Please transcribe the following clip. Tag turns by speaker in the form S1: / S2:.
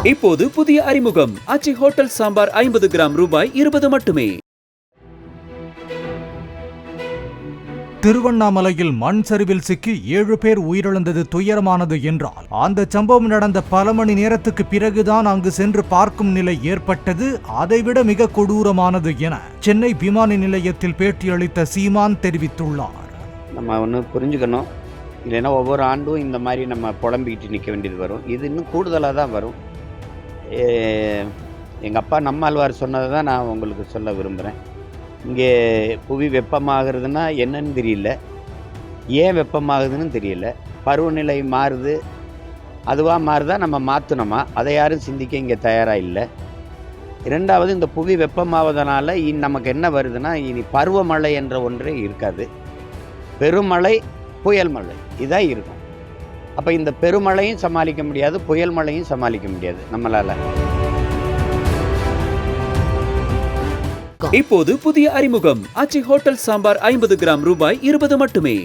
S1: இப்போது புதிய அறிமுகம் ஆச்சி ஹோட்டல் சாம்பார் 50 கிராம் ரூபாய் 20 மட்டுமே.
S2: திருவண்ணாமலையில் மண் சரிவில் சிக்கி 7 பேர் உயிரிழந்தது துயரமானது என்றால் அந்த சம்பவம் நடந்த பல மணி நேரத்துக்கு பிறகுதான் அங்கு சென்று பார்க்கும் நிலை ஏற்பட்டது. அதைவிட மிக கொடூரமானது என சென்னை விமான நிலையத்தில் பேட்டியளித்த சீமான் தெரிவித்துள்ளார்.
S3: நம்ம ஒன்று புரிஞ்சுக்கணும், இல்லைன்னா ஒவ்வொரு ஆண்டும் இந்த மாதிரி நம்ம புலம்பிக்கிட்டு நிற்க வேண்டியது வரும். இது இன்னும் கூடுதலாக தான் வரும். எங்கள் அப்பா நம்மாழ்வார் சொன்னதை தான் நான் உங்களுக்கு சொல்ல விரும்புகிறேன். இங்கே புவி வெப்பமாகிறதுனா என்னன்னு தெரியல, ஏன் வெப்பமாகுதுன்னு தெரியல. பருவநிலை மாறுது, அதுவாக மாறுதா நம்ம மாற்றணுமா, அதை யாரும் சிந்திக்க இங்கே தயாராக இல்லை. இரண்டாவது, இந்த புவி வெப்பமாவதனால நமக்கு என்ன வருதுன்னா, இனி பருவமழை என்ற ஒன்றே இருக்காது. பெருமழை, புயல் மழை இதான் இருக்கும். அப்போ இந்த பெருமழையும் சமாளிக்க முடியாது, புயல் மழையும் சமாளிக்க முடியாது நம்மளால்.
S1: இப்போது புதிய அறிமுகம் ஆச்சி ஹோட்டல் சாம்பார் 50 கிராம் ரூபாய் 20 மட்டுமே.